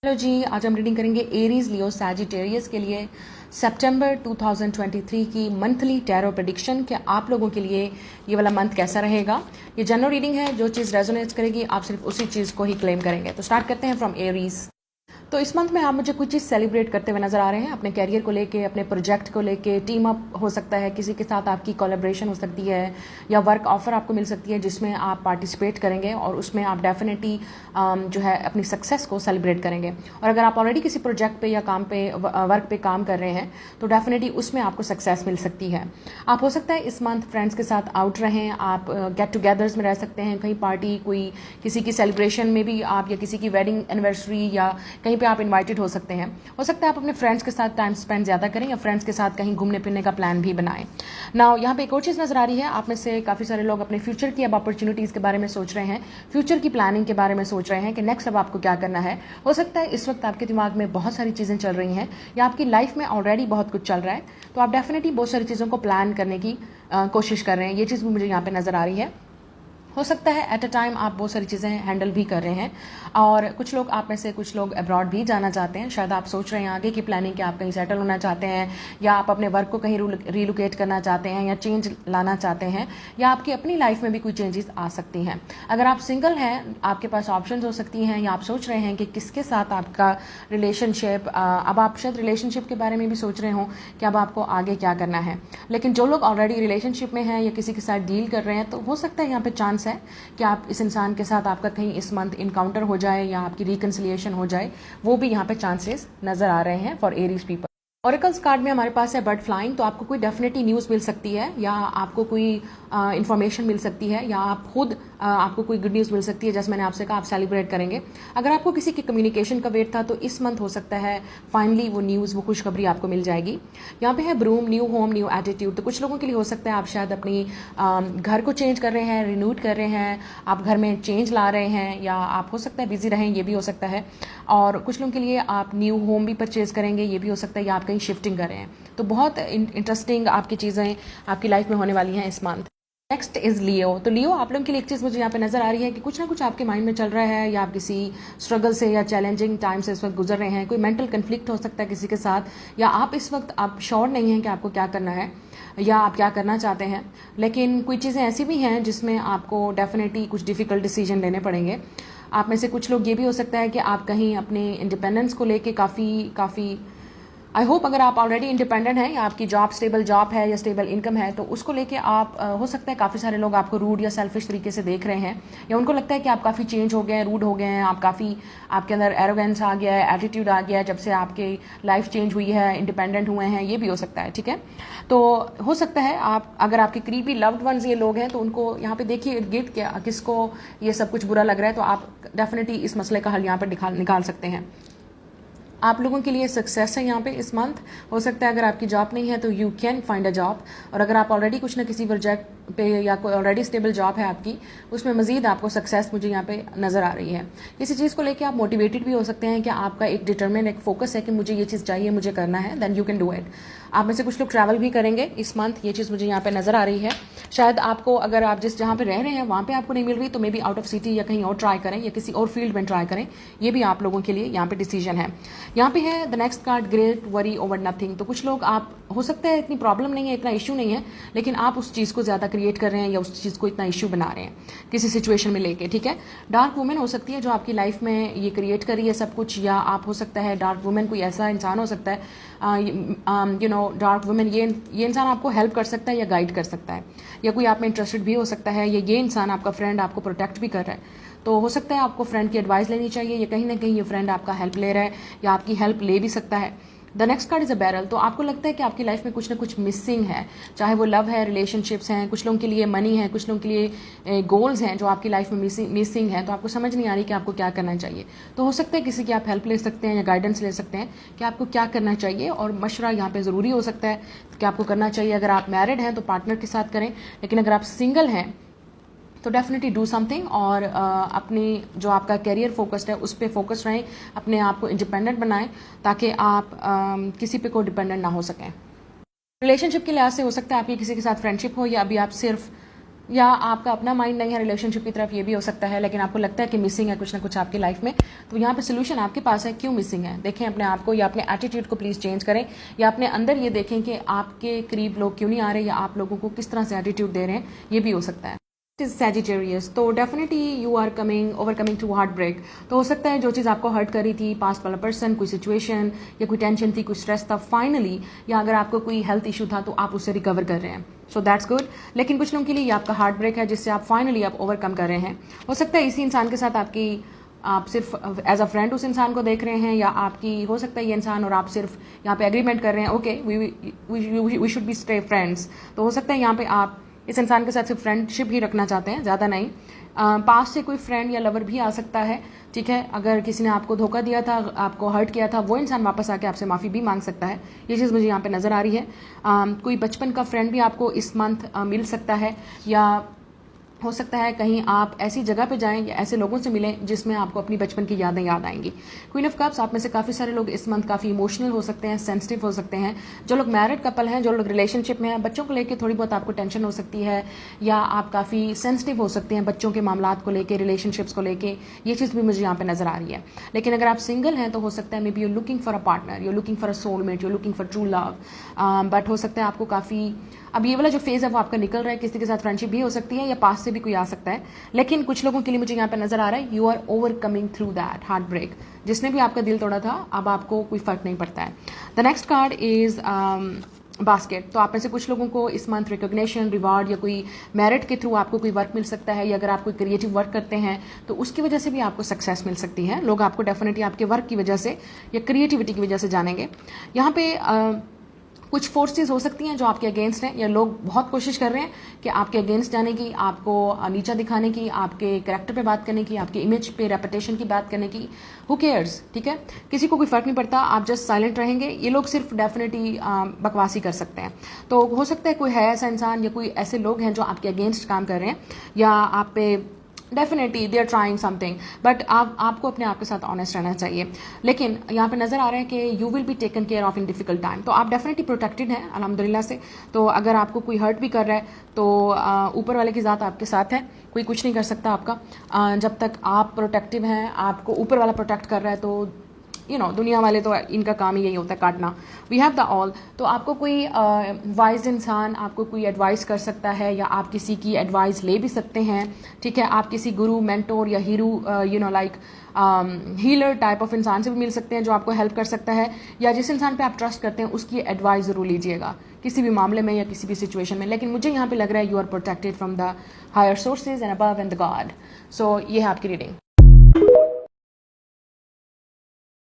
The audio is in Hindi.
हेलो जी, आज हम रीडिंग करेंगे एरीज, लियो, सैजिटेरियस के लिए सितंबर 2023 की मंथली टैरो प्रेडिक्शन कि आप लोगों के लिए ये वाला मंथ कैसा रहेगा। ये जनरल रीडिंग है, जो चीज़ रेजोनेट करेगी आप सिर्फ उसी चीज़ को ही क्लेम करेंगे। तो स्टार्ट करते हैं फ्रॉम एरीज। तो इस मंथ में आप मुझे कुछ चीज़ सेलिब्रेट करते हुए नजर आ रहे हैं, अपने कैरियर को लेके, अपने प्रोजेक्ट को लेके। टीम अप हो सकता है, किसी के साथ आपकी कोलैबोरेशन हो सकती है, या वर्क ऑफर आपको मिल सकती है जिसमें आप पार्टिसिपेट करेंगे और उसमें आप डेफिनेटली जो है अपनी सक्सेस को सेलिब्रेट करेंगे। और अगर आप ऑलरेडी किसी प्रोजेक्ट पे या काम पे वर्क पे काम कर रहे हैं तो डेफिनेटली उसमें आपको सक्सेस मिल सकती है। आप हो सकता है इस मंथ फ्रेंड्स के साथ आउट रहें, आप गेट टुगेदर्स में रह सकते हैं, कहीं पार्टी, कोई किसी की सेलिब्रेशन में भी आप, या किसी की वेडिंग एनिवर्सरी, या कहीं पे आप इनवाइटेड हो सकते हैं। हो सकता है आप अपने फ्रेंड्स के साथ टाइम स्पेंड ज़्यादा करें या फ्रेंड्स के साथ कहीं घूमने फिरने का प्लान भी बनाएं। नाउ यहाँ पे एक और चीज़ नजर आ रही है, आप में से काफ़ी सारे लोग अपने फ्यूचर की अब अपॉर्चुनिटीज़ के बारे में सोच रहे हैं, फ्यूचर की प्लानिंग के बारे में सोच रहे हैं कि नेक्स्ट अब आपको क्या करना है। हो सकता है इस वक्त आपके दिमाग में बहुत सारी चीज़ें चल रही हैं या आपकी लाइफ में ऑलरेडी बहुत कुछ चल रहा है, तो आप डेफिनेटली बहुत सारी चीज़ों को प्लान करने की कोशिश कर रहे हैं। ये चीज़ भी मुझे यहाँ पे नज़र आ रही है। हो सकता है एट अ टाइम आप बहुत सारी चीज़ें हैंडल भी कर रहे हैं, और कुछ लोग आप में से कुछ लोग अब्रॉड भी जाना चाहते हैं। शायद आप सोच रहे हैं आगे की प्लानिंग कि आप कहीं सेटल होना चाहते हैं, या आप अपने वर्क को कहीं रिलोकेट करना चाहते हैं, या चेंज लाना चाहते हैं, या आपकी अपनी लाइफ में भी कोई चेंजेस आ सकती हैं। अगर आप सिंगल हैं, आपके पास ऑप्शन हो सकती हैं, या आप सोच रहे हैं कि किसके साथ आपका रिलेशनशिप, अब आप शायद रिलेशनशिप के बारे में भी सोच रहे हो कि अब आपको आगे क्या करना है। लेकिन जो लोग ऑलरेडी रिलेशनशिप में हैं या किसी के साथ डील कर रहे हैं, तो हो सकता है यहाँ पे चांस है कि आप इस इंसान के साथ आपका कहीं इस मंथ इनकाउंटर हो जाए या आपकी रिकन्सिलिएशन हो जाए। वो भी यहाँ पे चांसेस नजर आ रहे हैं for Aries people. Oracles card में हमारे पास है बर्ड फ्लाइंग, तो आपको कोई डेफिनेटली न्यूज़ मिल सकती है, या आपको कोई इन्फॉर्मेशन मिल सकती है, या आप खुद आपको कोई गुड न्यूज़ मिल सकती है। जैसे मैंने आपसे कहा, आप सेलिब्रेट करेंगे। अगर आपको किसी की कम्युनिकेशन का वेट था तो इस मंथ हो सकता है फाइनली वो न्यूज़, वो खुशखबरी आपको मिल जाएगी। यहाँ पे है broom, new home, new attitude. तो कुछ लोगों के लिए हो सकता है आप शायद अपनी घर को चेंज कर रहे हैं, रिन्यूट कर रहे हैं, आप घर में चेंज ला रहे हैं, या आप हो सकता है बिजी रहें, ये भी हो सकता है। और कुछ लोगों के लिए आप न्यू होम भी परचेज करेंगे, ये भी हो सकता है, या आप कहीं शिफ्टिंग कर रहे हैं। तो बहुत इंटरेस्टिंग आपकी चीज़ें आपकी लाइफ में होने वाली हैं इस मंथ। नेक्स्ट इज लियो। तो लियो, आप लोगों के लिए एक चीज़ मुझे यहाँ पे नजर आ रही है कि कुछ ना कुछ आपके माइंड में चल रहा है, या आप किसी स्ट्रगल से या चैलेंजिंग टाइम से इस वक्त गुजर रहे हैं। कोई मेंटल कन्फ्लिक्ट हो सकता है किसी के साथ, या आप इस वक्त आप श्योर नहीं हैं कि आपको क्या करना है या आप क्या करना चाहते हैं। लेकिन कोई चीज़ें ऐसी भी हैं जिसमें आपको डेफिनेटली कुछ डिफिकल्ट डिसीजन लेने पड़ेंगे। आप में से कुछ लोग ये भी हो सकता है कि आप कहीं अपने इंडिपेंडेंस को लेके काफ़ी आई होप, अगर आप ऑलरेडी इंडिपेंडेंट हैं या आपकी जॉब स्टेबल जॉब है या स्टेबल इनकम है, तो उसको लेके आप हो सकता है काफ़ी सारे लोग आपको रूड या सेल्फिश तरीके से देख रहे हैं, या उनको लगता है कि आप काफ़ी चेंज हो गए हैं, रूड हो गए हैं, आप काफ़ी, आपके अंदर एरोगेंस आ गया है, एटीट्यूड आ गया है जब से आपकी लाइफ चेंज हुई है, इंडिपेंडेंट हुए हैं। ये भी हो सकता है, ठीक है। तो हो सकता है आप, अगर आपके करीबी लव्ड वंस ये लोग हैं, तो उनको यहाँ पे देखिए इर्द गिर्द क्या किसको ये सब कुछ बुरा लग रहा है, तो आप डेफिनेटली इस मसले का हल यहाँ पर निकाल सकते हैं। आप लोगों के लिए सक्सेस है यहाँ पे इस मंथ। हो सकता है अगर आपकी जॉब नहीं है तो you can find a job, और अगर आप ऑलरेडी कुछ ना किसी प्रोजेक्ट पे या कोई ऑलरेडी स्टेबल जॉब है आपकी, उसमें मजीद आपको सक्सेस मुझे यहाँ पे नजर आ रही है। किसी चीज़ को लेके आप मोटिवेटेड भी हो सकते हैं कि आपका एक डिटरमिन, एक फोकस है कि मुझे ये चीज़ चाहिए, मुझे करना है, then you can do it. आप में से कुछ लोग ट्रैवल भी करेंगे इस मंथ, ये चीज़ मुझे यहाँ पे नजर आ रही है। शायद आपको, अगर आप जिस जहाँ पे रह रहे हैं वहाँ पे आपको नहीं मिल रही, तो may be out of city या कहीं और ट्राई करें, या किसी और फील्ड में ट्राई करें। ये भी आप लोगों के लिए यहाँ पे डिसीजन है। यहाँ पे है the next card, great worry over nothing. तो कुछ लोग, आप हो सकता है इतनी प्रॉब्लम नहीं है, इतना इशू नहीं है, लेकिन आप उस चीज़ को ज़्यादा क्रिएट कर रहे हैं या उस चीज़ को इतना इशू बना रहे हैं किसी सिचुएशन में लेके, ठीक है। डार्क वुमेन हो सकती है जो आपकी लाइफ में ये क्रिएट कर रही है सब कुछ, या आप हो सकता है डार्क वुमेन कोई ऐसा इंसान हो सकता है, यू नो, डार्क वुमेन, ये इंसान आपको हेल्प कर सकता है या गाइड कर सकता है, या कोई आप में इंटरेस्टेड भी हो सकता है, या ये इंसान आपका फ्रेंड आपको प्रोटेक्ट भी कर रहा है। तो हो सकता है आपको फ्रेंड की एडवाइस लेनी चाहिए, या कहीं ना कहीं ये फ्रेंड आपका हेल्प ले रहा है या आपकी हेल्प ले भी सकता है। The next card is a barrel. तो आपको लगता है कि आपकी लाइफ में कुछ ना कुछ मिसिंग है, चाहे वो लव है, रिलेशनशिप्स हैं, कुछ लोगों के लिए मनी है, कुछ लोगों के लिए गोल्स हैं जो आपकी लाइफ में मिसिंग है। तो आपको समझ नहीं आ रही कि आपको क्या करना चाहिए। तो हो सकता है किसी की आप हेल्प ले सकते हैं या गाइडेंस ले सकते हैं कि आपको क्या करना चाहिए, और मशवरा यहाँ पे ज़रूरी हो सकता है कि आपको करना चाहिए। अगर आप मैरिड हैं तो पार्टनर के साथ करें, लेकिन अगर आप सिंगल हैं तो डेफिनेटली डू समथिंग, और अपनी जो आपका करियर फोकस्ड है उस पर फोकस रहें, अपने आप को इंडिपेंडेंट बनाएं ताकि आप किसी पे को डिपेंडेंट ना हो सकें। रिलेशनशिप के लिहाज से हो सकता है आपकी किसी के साथ फ्रेंडशिप हो, या अभी आप सिर्फ या आपका अपना माइंड नहीं है रिलेशनशिप की तरफ, ये भी हो सकता है, लेकिन आपको लगता है कि मिसिंग है कुछ ना कुछ आपकी लाइफ में। तो यहाँ पे सोल्यूशन आपके पास है, क्यों मिसिंग है देखें अपने आप को, या अपने एटीट्यूड को प्लीज़ चेंज करें, या अपने अंदर ये देखें कि आपके करीब लोग क्यों नहीं आ रहे, या आप लोगों को किस तरह से एटीट्यूड दे रहे हैं, ये भी हो सकता है। Sagittarius, तो definitely you are overcoming through heart break. तो हो सकता है जो चीज़ आपको हर्ट कर रही थी, पास्ट वाला पर्सन, कोई सिचुएशन या कोई टेंशन थी, कोई स्ट्रेस था, फाइनली, या अगर आपको कोई हेल्थ इशू था तो आप उससे रिकवर कर रहे हैं, सो दैट्स गुड। लेकिन कुछ लोगों के लिए ये आपका हार्ट ब्रेक है जिससे आप फाइनली आप ओवरकम कर रहे हैं। हो सकता है इसी इंसान के साथ आप सिर्फ एज अ फ्रेंड उस इंसान को देख रहे हैं, या आपकी हो सकता है ये इंसान और आप सिर्फ यहाँ पे एग्रीमेंट कर रहे हैं, okay we should be stay friends. तो हो सकता है यहाँ पे आप इस इंसान के साथ सिर्फ फ्रेंडशिप ही रखना चाहते हैं, ज़्यादा नहीं। पास से कोई फ्रेंड या लवर भी आ सकता है, ठीक है। अगर किसी ने आपको धोखा दिया था, आपको हर्ट किया था, वो इंसान वापस आके आपसे माफ़ी भी मांग सकता है, ये चीज़ मुझे यहाँ पे नज़र आ रही है। कोई बचपन का फ्रेंड भी आपको इस मंथ मिल सकता है, या हो सकता है कहीं आप ऐसी जगह पे जाएं या ऐसे लोगों से मिलें जिसमें आपको अपनी बचपन की यादें याद आएंगी। क्वीन ऑफ कप्स, आप में से काफ़ी सारे लोग इस मंथ काफ़ी इमोशनल हो सकते हैं, सेंसिटिव हो सकते हैं। जो लोग मैरिड कपल हैं, जो लोग रिलेशनशिप में हैं, बच्चों को लेकर थोड़ी बहुत आपको टेंशन हो सकती है, या आप काफ़ी सेंसिटिव हो सकते हैं बच्चों के मामलात को लेकर, रिलेशनशिप्स को लेकर, ये चीज़ भी मुझे यहाँ पर नज़र आ रही है। लेकिन अगर आप सिंगल हैं तो हो सकता है may be you looking for a partner, you looking for a soulmate, you looking for true love, but हो सकता है आपको काफ़ी अब ये वाला जो फेज़ है वो आपका निकल रहा है, किसी के साथ फ्रेंडशिप भी हो सकती है, या पास से भी कोई आ सकता है। लेकिन कुछ लोगों के लिए मुझे यहाँ पे नजर आ रहा है you are overcoming through that heart break. जिसने भी आपका दिल तोड़ा था, अब आपको कोई फर्क नहीं पड़ता है। The next card is basket. तो आप में से कुछ लोगों को इस मंथ रिकॉग्निशन, रिवार्ड, या कोई मेरिट के थ्रू आपको कोई वर्क मिल सकता है, या अगर आप कोई क्रिएटिव वर्क करते हैं तो उसकी वजह से भी आपको सक्सेस मिल सकती है। लोग आपको डेफिनेटली आपके वर्क की वजह से या क्रिएटिविटी की वजह से जानेंगे। यहाँ पे कुछ फोर्सेस हो सकती हैं जो आपके अगेंस्ट हैं, या लोग बहुत कोशिश कर रहे हैं कि आपके अगेंस्ट जाने की, आपको नीचा दिखाने की, आपके कैरेक्टर पे बात करने की, आपके इमेज पे, रेपुटेशन की बात करने की। हु केयर्स, ठीक है, किसी को कोई फर्क नहीं पड़ता, आप जस्ट साइलेंट रहेंगे। ये लोग सिर्फ डेफिनेटली बकवासी कर सकते हैं। तो हो सकता है कोई है ऐसा इंसान, या कोई ऐसे लोग हैं जो आपके अगेंस्ट काम कर रहे हैं, या आप पे definitely they are trying something, but आपको अपने आप के साथ ऑनेस्ट रहना चाहिए। लेकिन यहाँ पे नजर आ रहा है कि you will be taken care of in difficult time. तो आप डेफिनेटली प्रोटेक्टेड हैं अल्हम्दुलिल्लाह से। तो अगर आपको कोई हर्ट भी कर रहा है तो ऊपर वाले की ज़ात आपके साथ है, कोई कुछ नहीं कर सकता आपका। जब तक आप प्रोटेक्टिव हैं, आपको ऊपर वाला प्रोटेक्ट कर रहा है, तो दुनिया वाले तो इनका काम ही यही होता है काटना। We have the all. तो आपको कोई वाइज इंसान आपको कोई एडवाइस कर सकता है, या आप किसी की एडवाइस ले भी सकते हैं, ठीक है। आप किसी गुरु, मेंटोर या hero, like healer type of इंसान से भी मिल सकते हैं जो आपको हेल्प कर सकता है, या जिस इंसान पे आप ट्रस्ट करते हैं उसकी एडवाइस जरूर लीजिएगा किसी भी मामले में या किसी भी सिचुएशन में। लेकिन मुझे यहाँ पे लग रहा है you are protected from the higher sources and above and the god. So ये है आपकी रीडिंग।